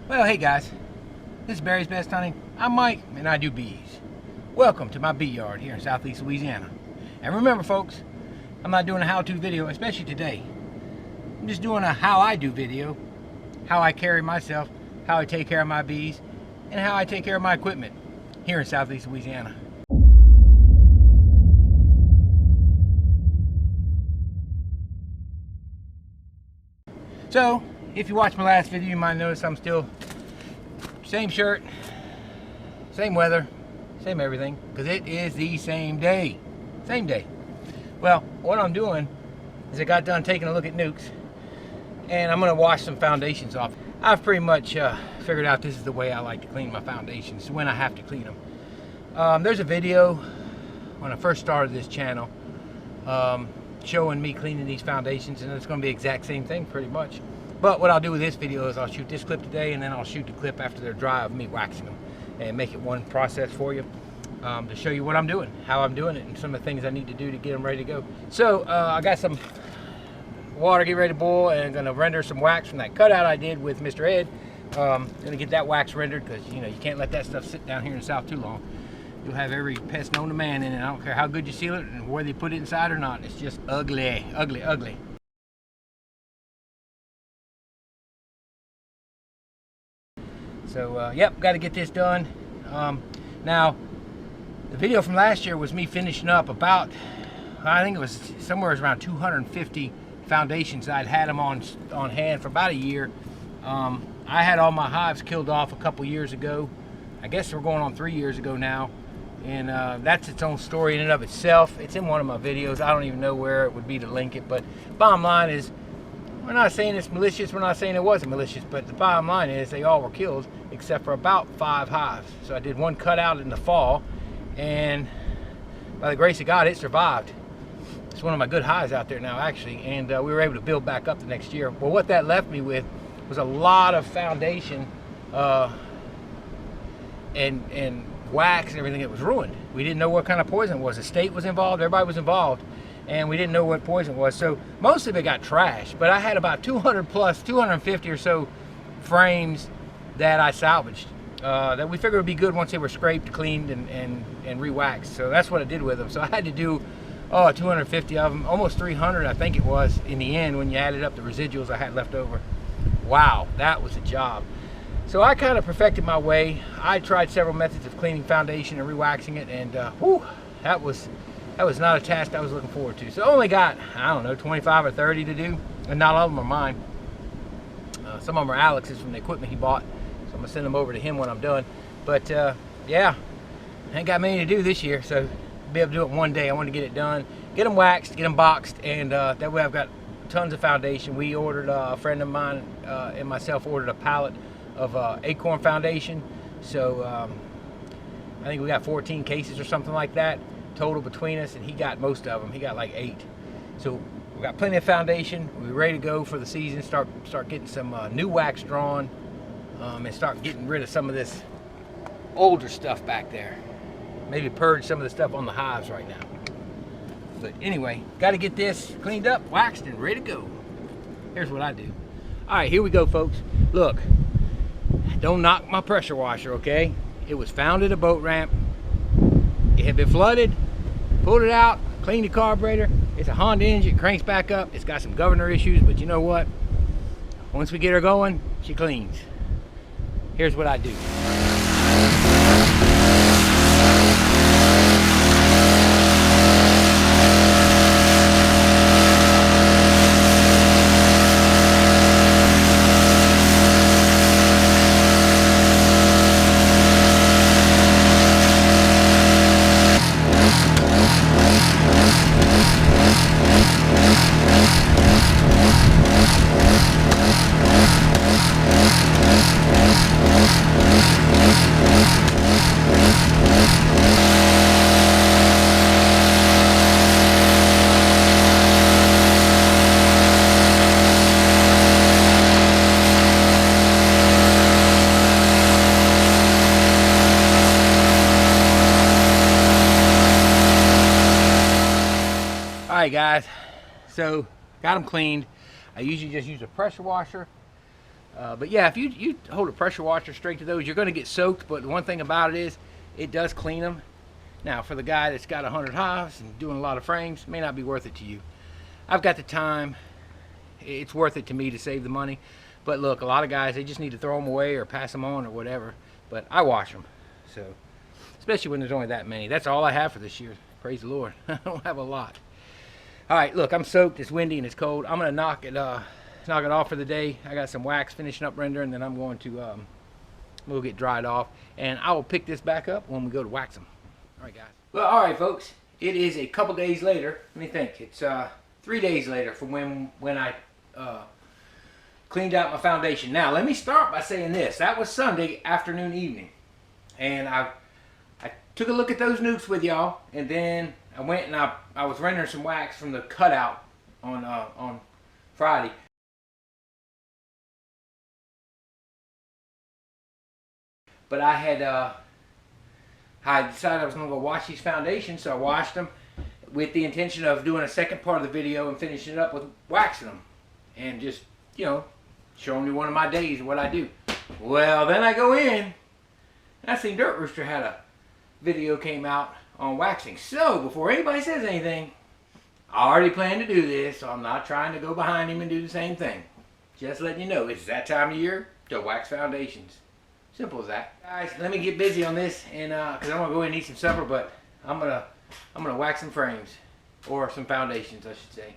Well, hey guys, this is Barry's Best Hunting. I'm Mike, and I do bees. Welcome to my bee yard here in Southeast Louisiana. And remember, folks, I'm not doing a how-to video, especially today. I'm just doing a how I do video, how I carry myself, how I take care of my bees, and how I take care of my equipment here in Southeast Louisiana. So, if you watched my last video, you might notice I'm still same shirt, same weather, same everything, because it is the same day. Same day. Well, what I'm doing is I got done taking a look at nukes, and I'm going to wash some foundations off. I've pretty much figured out this is the way I like to clean my foundations, when I have to clean them. There's a video when I first started this channel showing me cleaning these foundations, and it's going to be the exact same thing pretty much. But what I'll do with this video is I'll shoot this clip today, and then I'll shoot the clip after they're dry of me waxing them, and make it one process for you to show you what I'm doing, how I'm doing it, and some of the things I need to do to get them ready to go. So I got some water get ready to boil, and I'm going to render some wax from that cutout I did with Mr. Ed. Going to get that wax rendered, because you can't let that stuff sit down here in the south too long. You'll have every pest known to man in it. I don't care how good you seal it and whether you put it inside or not. It's just ugly, ugly, ugly. So, yep, got to get this done. Now, the video from last year was me finishing up about, I think it was somewhere around 250 foundations. I'd had them on hand for about a year. I had all my hives killed off a couple years ago. I guess we're going on 3 years ago now. And that's its own story in and of itself. It's in one of my videos. I don't even know where it would be to link it. But bottom line is, we're not saying it's malicious. We're not saying it wasn't malicious. But the bottom line is they all were killed except for about 5 hives. So I did one cutout in the fall. And by the grace of God, it survived. It's one of my good hives out there now, actually. And we were able to build back up the next year. Well, what that left me with was a lot of foundation and wax and everything that was ruined. We didn't know what kind of poison it was. The state was involved, everybody was involved, and we didn't know what poison was. So most of it got trashed, but I had about 250 or so frames that I salvaged that we figured would be good once they were scraped, cleaned, and re-waxed. So that's what I did with them. So I had to do 250 of them, almost 300 I think it was in the end when you added up the residuals I had left over. Wow, that was a job. So I kind of perfected my way. I tried several methods of cleaning foundation and re-waxing it, and whew, that was not a task I was looking forward to. So I only got, I don't know, 25 or 30 to do, and not all of them are mine. Some of them are Alex's from the equipment he bought, so I'm gonna send them over to him when I'm done. But yeah, I ain't got many to do this year, so I'll be able to do it one day. I want to get it done, get them waxed, get them boxed, and that way I've got tons of foundation. We ordered, a friend of mine and myself ordered a pallet of acorn foundation. So I think we got 14 cases or something like that total between us, and he got most of them. He got like 8. So we got plenty of foundation. We're ready to go for the season. Start getting some new wax drawn, and start getting rid of some of this older stuff back there. Maybe purge some of the stuff on the hives right now. But anyway, got to get this cleaned up, waxed, and ready to go. Here's what I do. All right, here we go, folks. Look, don't knock my pressure washer, okay? It was found at a boat ramp. It had been flooded, pulled it out, cleaned the carburetor. It's a Honda engine, it cranks back up. It's got some governor issues, but you know what? Once we get her going, she cleans. Here's what I do. All right, guys, so got them cleaned. I usually just use a pressure washer. But yeah, if you hold a pressure washer straight to those, you're going to get soaked. But the one thing about it is, it does clean them. Now, for the guy that's got 100 hives and doing a lot of frames, it may not be worth it to you. I've got the time. It's worth it to me to save the money. But look, a lot of guys, they just need to throw them away or pass them on or whatever. But I wash them. So, especially when there's only that many. That's all I have for this year. Praise the Lord. I don't have a lot. All right, look, I'm soaked. It's windy and it's cold. I'm going to knock it off for the day. I got some wax finishing up rendering, then I'm going to we'll get dried off, and I will pick this back up when we go to wax them. All right, guys. Well, all right, folks. It is a couple days later. Let me think. It's 3 days later from when I cleaned out my foundation. Now, let me start by saying this. That was Sunday afternoon, evening, and I took a look at those nukes with y'all, and then I went and I was rendering some wax from the cutout on Friday. But I decided I was going to go wash these foundations, so I washed them with the intention of doing a second part of the video and finishing it up with waxing them. And just, showing you one of my days of what I do. Well, then I go in, and I seen Dirt Rooster had a video came out on waxing. So, before anybody says anything, I already plan to do this, so I'm not trying to go behind him and do the same thing. Just letting you know, it's that time of year to wax foundations. Simple as that. Guys, let me get busy on this, and because I'm gonna go in and eat some supper, but I'm gonna wax some frames, or some foundations, I should say.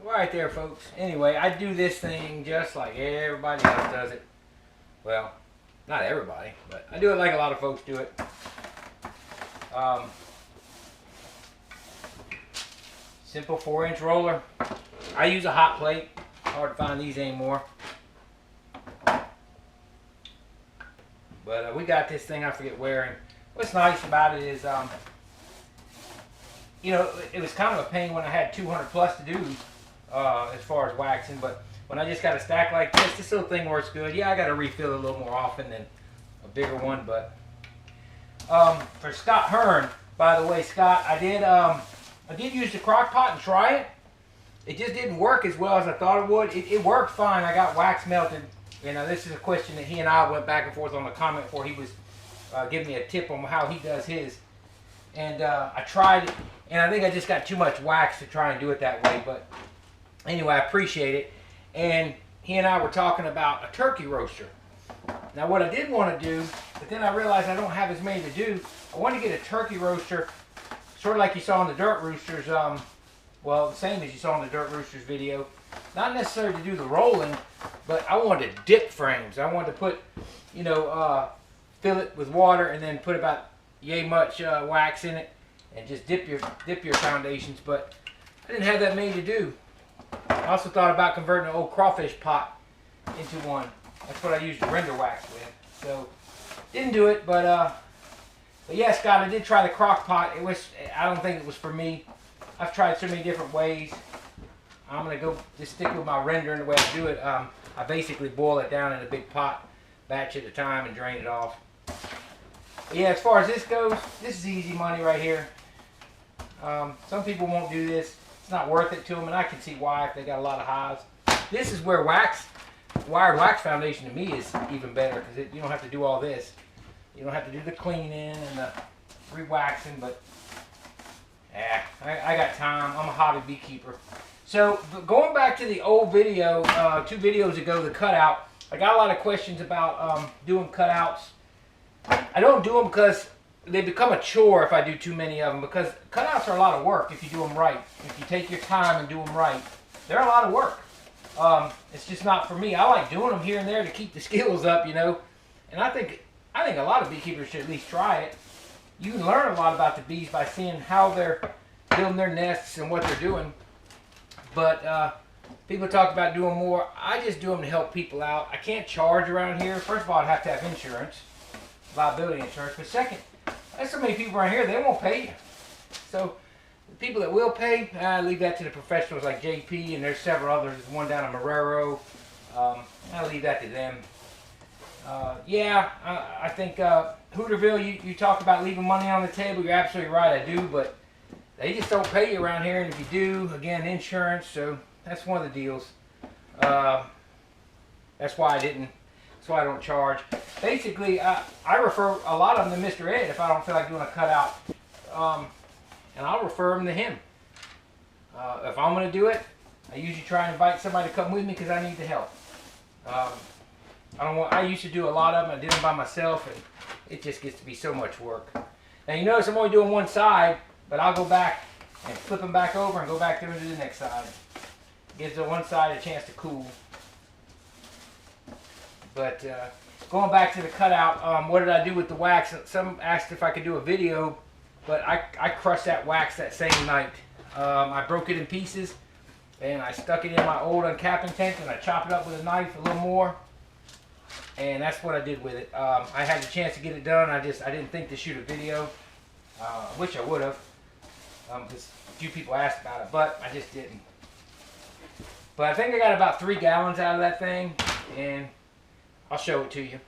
Right there, folks. Anyway, I do this thing just like everybody else does it. Well, not everybody, but I do it like a lot of folks do it. Simple 4-inch roller. I use a hot plate. Hard to find these anymore. But we got this thing, I forget where. And what's nice about it is, it was kind of a pain when I had 200 plus to do as far as waxing. But when I just got a stack like this little thing works good. Yeah, I got to refill it a little more often than a bigger one. But for Scott Hearn, by the way, Scott, I did use the crock pot and try it. It just didn't work as well as I thought it would. It worked fine. I got wax melted. This is a question that he and I went back and forth on the comment where he was giving me a tip on how he does his. And I tried it, and I think I just got too much wax to try and do it that way. But anyway, I appreciate it. And he and I were talking about a turkey roaster. Now, what I did want to do, but then I realized I don't have as many to do. I want to get a turkey roaster, sort of like you saw in the Dirt Roosters, well, the same as you saw in the Dirt Roosters video. Not necessarily to do the rolling, but I wanted to dip frames. I wanted to put, fill it with water and then put about yay much wax in it and just dip your foundations. But I didn't have that many to do. I also thought about converting an old crawfish pot into one. That's what I used to render wax with. So didn't do it, but yeah, Scott, I did try the crock pot. I don't think it was for me. I've tried so many different ways. I'm going to go just stick with my rendering the way I do it. I basically boil it down in a big pot, batch at a time, and drain it off. But yeah, as far as this goes, this is easy money right here. Some people won't do this. It's not worth it to them, and I can see why if they got a lot of hives. This is where wired wax foundation to me is even better, because you don't have to do all this. You don't have to do the cleaning and the re-waxing, but I got time. I'm a hobby beekeeper. So going back to the old video, 2 videos ago, the cutout, I got a lot of questions about doing cutouts. I don't do them because they become a chore if I do too many of them, because cutouts are a lot of work if you do them right. If you take your time and do them right, they're a lot of work. It's just not for me. I like doing them here and there to keep the skills up, And I think a lot of beekeepers should at least try it. You can learn a lot about the bees by seeing how they're building their nests and what they're doing. But people talk about doing more. I just do them to help people out. I can't charge around here. First of all, I'd have to have insurance, liability insurance. But second, there's so many people around here, they won't pay you. So the people that will pay, I leave that to the professionals like JP, and there's several others. There's one down in Marrero. I leave that to them. I think Hooterville, you talk about leaving money on the table. You're absolutely right, I do, but they just don't pay you around here, and if you do, again, insurance, so that's one of the deals. That's why I didn't That's why I don't charge. Basically, I refer a lot of them to Mr. Ed if I don't feel like doing a cutout. And I'll refer them to him. If I'm going to do it, I usually try and invite somebody to come with me because I need the help. I used to do a lot of them. I did them by myself, and it just gets to be so much work. Now you notice I'm only doing one side, but I'll go back and flip them back over and go back there and do the next side. Gives the one side a chance to cool. But going back to the cutout, what did I do with the wax? Some asked if I could do a video, but I crushed that wax that same night. I broke it in pieces, and I stuck it in my old uncapping tent, and I chopped it up with a knife a little more. And that's what I did with it. I had the chance to get it done. I didn't think to shoot a video. I wish I would have, because a few people asked about it, but I just didn't. But I think I got about 3 gallons out of that thing, and I'll show it to you.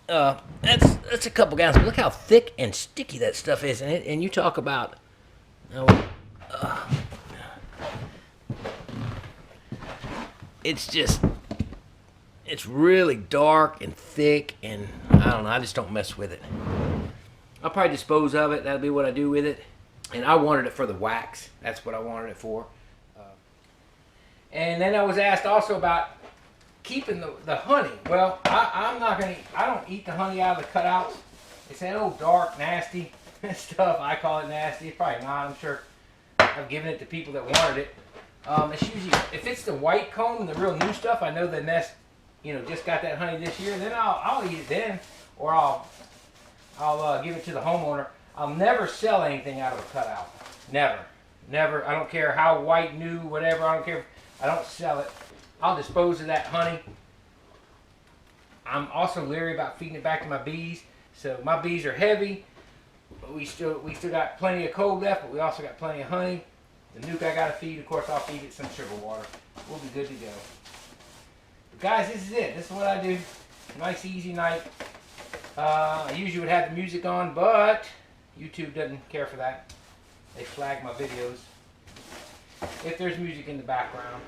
That's a couple gallons. But look how thick and sticky that stuff is, and you talk about. It's really dark and thick, and I don't know, I just don't mess with it. I'll probably dispose of it. That'll be what I do with it. And I wanted it for the wax. That's what I wanted it for. And then I was asked also about keeping the honey. Well, I don't eat the honey out of the cutouts. It's that old dark, nasty stuff. I call it nasty. It's probably not. I'm sure I've given it to people that wanted it. It's usually, if it's the white comb and the real new stuff, I know the nest, just got that honey this year, then I'll eat it then, or I'll give it to the homeowner. I'll never sell anything out of a cutout. Never. I don't care how white, new, whatever. I don't care. I don't sell it. I'll dispose of that honey. I'm also leery about feeding it back to my bees. So my bees are heavy. But we still got plenty of cold left, but we also got plenty of honey. The nuke I gotta feed, of course, I'll feed it some sugar water. We'll be good to go. But guys, this is it. This is what I do. Nice, easy night. I usually would have the music on, but YouTube doesn't care for that. They flag my videos if there's music in the background.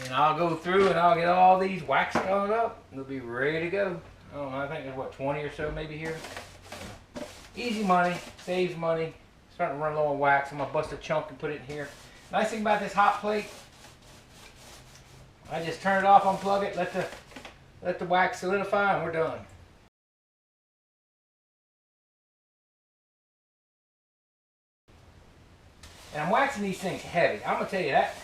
And I'll go through and I'll get all these wax done up. They'll be ready to go. I don't know, I think there's what, 20 or so maybe here. Easy money, saves money. Starting to run low on wax. I'm gonna bust a chunk and put it in here. Nice thing about this hot plate, I just turn it off, unplug it, let the wax solidify, and we're done. And I'm waxing these things heavy. I'm gonna tell you that.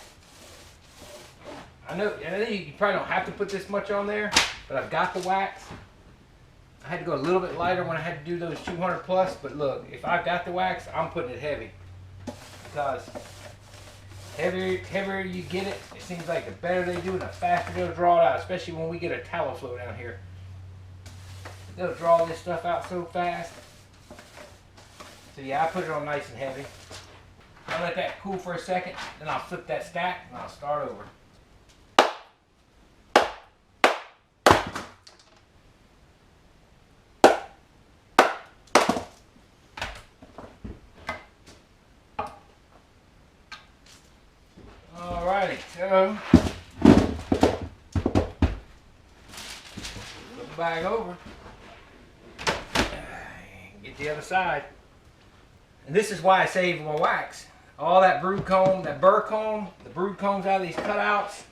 I know you probably don't have to put this much on there, but I've got the wax. I had to go a little bit lighter when I had to do those 200 plus, but look, if I've got the wax, I'm putting it heavy. Because heavier you get it, it seems like the better they do and the faster they'll draw it out, especially when we get a tallow flow down here. They'll draw this stuff out so fast. So yeah, I put it on nice and heavy. I'll let that cool for a second, then I'll flip that stack and I'll start over. Alrighty, so flip the bag over. Get the other side. And this is why I save my wax. All that brood comb, that burr comb, the brood combs out of these cutouts.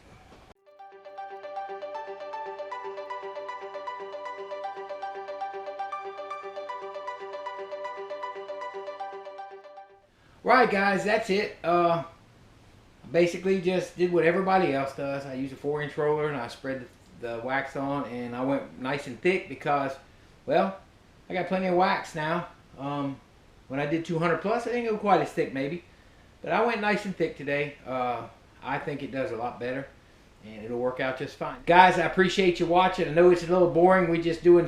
Right guys, that's it. Basically just did what everybody else does. I use a 4-inch roller and I spread the wax on, and I went nice and thick because, well, I got plenty of wax now. When I did 200 plus, I didn't go quite as thick maybe, but I went nice and thick today. I think it does a lot better, and it'll work out just fine. Guys, I appreciate you watching. I know it's a little boring. We're just doing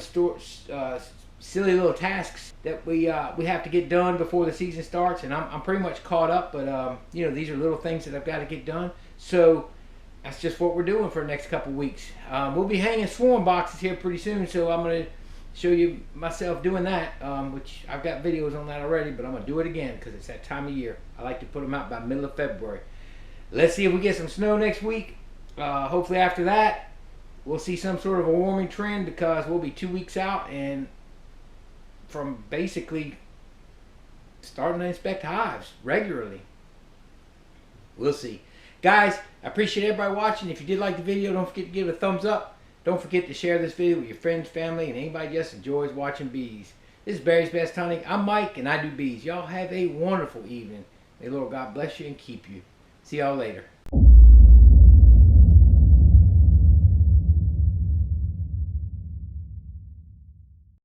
silly little tasks that we have to get done before the season starts, and I'm pretty much caught up, but these are little things that I've got to get done. So that's just what we're doing for the next couple weeks. We'll be hanging swarm boxes here pretty soon, so I'm going to show you myself doing that, which I've got videos on that already, but I'm going to do it again because it's that time of year. I like to put them out by middle of February. Let's see if we get some snow next week. Hopefully after that, we'll see some sort of a warming trend because we'll be 2 weeks out and from basically starting to inspect hives regularly. We'll see. Guys, I appreciate everybody watching. If you did like the video, don't forget to give it a thumbs up. Don't forget to share this video with your friends, family, and anybody just enjoys watching bees. This is Barry's Best Hunting. I'm Mike, and I do bees. Y'all have a wonderful evening. May Lord God bless you and keep you. See y'all later.